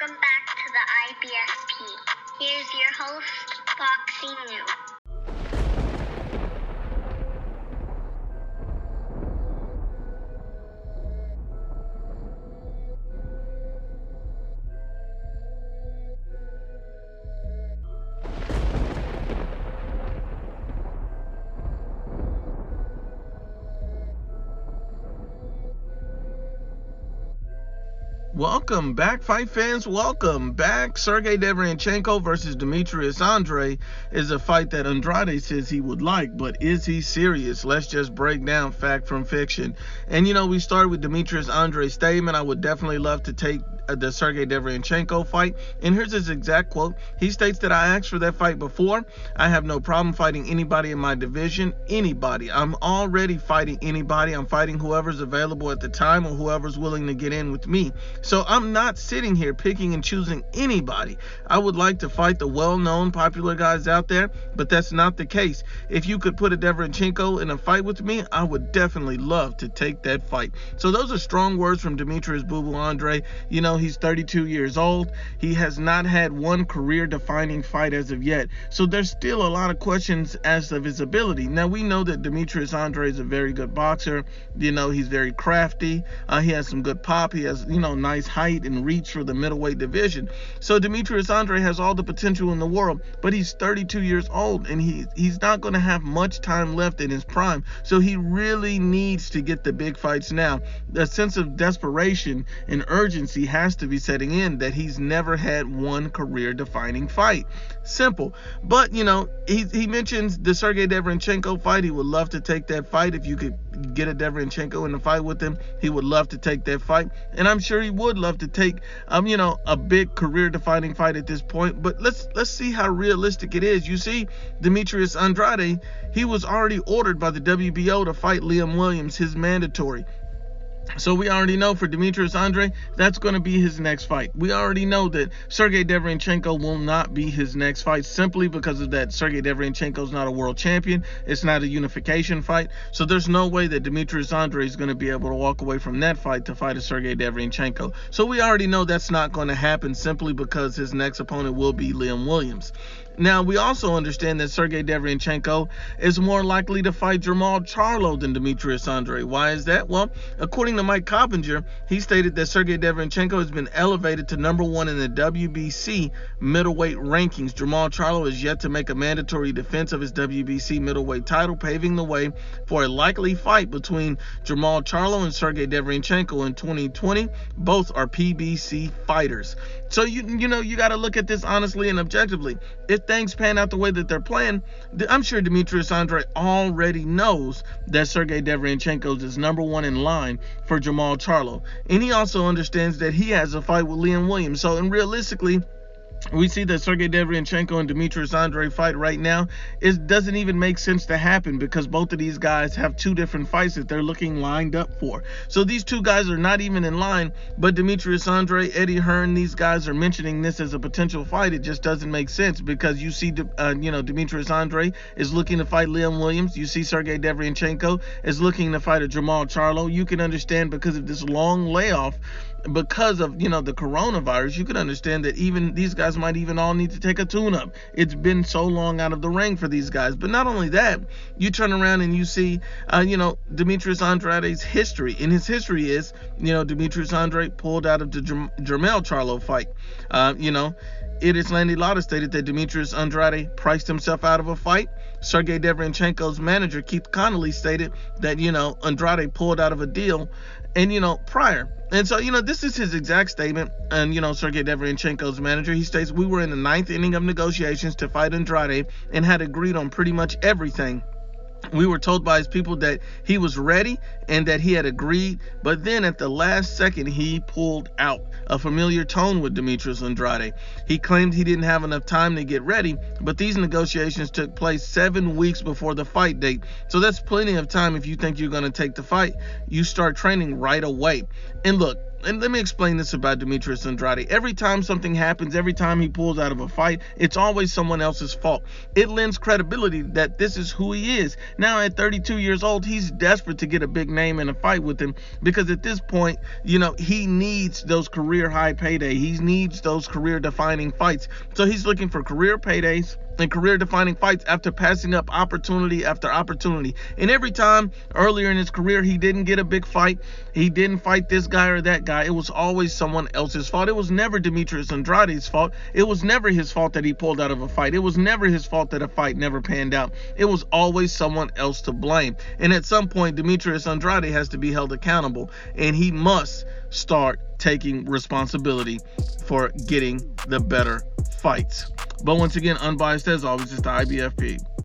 Welcome back to the IBFP. Here's your host, Foxy New. Welcome back, fight fans. Welcome back. Sergiy Derevyanchenko versus Demetrius Andrade is a fight that Andrade says he would like, but is he serious? Let's just break down fact from fiction. And we started with Demetrius Andrade's statement. I would definitely love to take the Sergiy Derevyanchenko fight. And here's his exact quote. He states that I asked for that fight before. I have no problem fighting anybody in my division. Anybody. I'm already fighting anybody. I'm fighting whoever's available at the time or whoever's willing to get in with me. So I'm not sitting here picking and choosing anybody. I would like to fight the well-known popular guys out there, but that's not the case. If you could put a Derevyanchenko in a fight with me, I would definitely love to take that fight. So those are strong words from Demetrius Boo Boo Andrade. He's 32 years old. He has not had one career-defining fight as of yet. So there's still a lot of questions as of his ability. Now, we know that Demetrius Andrade is a very good boxer. He's very crafty. He has some good pop. He has, nice height and reach for the middleweight division. So Demetrius Andrade has all the potential in the world, but he's 32 years old, and he's not going to have much time left in his prime. So he really needs to get the big fights now. The sense of desperation and urgency has to be setting in that he's never had one career-defining fight. Simple. But, he mentions the Sergiy Derevyanchenko fight. He would love to take that fight. If you could get a Derevyanchenko in the fight with him, he would love to take that fight. And I'm sure he would love to take, a big career-defining fight at this point. But let's see how realistic it is. You see, Demetrius Andrade, he was already ordered by the WBO to fight Liam Williams, his mandatory. So we already know for Demetrius Andrade, that's going to be his next fight. We already know that Sergiy Derevyanchenko will not be his next fight simply because of that. Sergiy Derevyanchenko is not a world champion. It's not a unification fight. So there's no way that Demetrius Andrade is going to be able to walk away from that fight to fight a Sergiy Derevyanchenko. So we already know that's not going to happen simply because his next opponent will be Liam Williams. Now, we also understand that Sergiy Derevyanchenko is more likely to fight Jermall Charlo than Demetrius Andrade. Why is that? Well, according to Mike Coppinger, he stated that Sergiy Derevyanchenko has been elevated to #1 in the WBC middleweight rankings. Jermall Charlo is yet to make a mandatory defense of his WBC middleweight title, paving the way for a likely fight between Jermall Charlo and Sergiy Derevyanchenko in 2020. Both are PBC fighters. So, you got to look at this honestly and objectively. If things pan out the way that they're playing, I'm sure Demetrius Andrade already knows that Sergiy Derevyanchenko is #1 in line for Jermall Charlo. And he also understands that he has a fight with Liam Williams. So, and realistically, we see that Sergiy Derevyanchenko and Demetrius Andrade fight right now. It doesn't even make sense to happen because both of these guys have two different fights that they're looking lined up for. So these two guys are not even in line, but Demetrius Andrade, Eddie Hearn, these guys are mentioning this as a potential fight. It just doesn't make sense because you see, Demetrius Andrade is looking to fight Liam Williams. You see Sergiy Derevyanchenko is looking to fight a Jermall Charlo. You can understand because of this long layoff, because of the coronavirus, you can understand that even these guys might even all need to take a tune-up. It's been so long out of the ring for these guys. But not only that, you turn around and you see Demetrius Andrade's history. And his history is Demetrius Andrade pulled out of the Jermall Charlo fight. It is Landy Lauda stated that Demetrius Andrade priced himself out of a fight. Sergiy Derevyanchenko's manager, Keith Connolly, stated that Andrade pulled out of a deal prior. And so, this is his exact statement. And, Sergiy Derevyanchenko's manager, he states, we were in the 9th inning of negotiations to fight Andrade and had agreed on pretty much everything. We were told by his people that he was ready and that he had agreed, but then at the last second, he pulled out. A familiar tone with Demetrius Andrade. He claimed he didn't have enough time to get ready, but these negotiations took place 7 weeks before the fight date. So that's plenty of time if you think you're going to take the fight. You start training right away. And look, and let me explain this about Demetrius Andrade. Every time something happens, every time he pulls out of a fight, it's always someone else's fault. It lends credibility that this is who he is. Now at 32 years old, he's desperate to get a big name in a fight with him, because at this point, he needs those career high paydays. He needs those career defining fights. So he's looking for career paydays and career defining fights after passing up opportunity after opportunity. And every time earlier in his career he didn't get a big fight, he didn't fight this guy or that guy, it was always someone else's fault. It was never Demetrius Andrade's fault. It was never his fault that he pulled out of a fight. It was never his fault that a fight never panned out. It was always someone else to blame. And at some point, Demetrius Andrade has to be held accountable, and he must start taking responsibility for getting the better fights. But once again, Unbiased as always, it's the IBFP.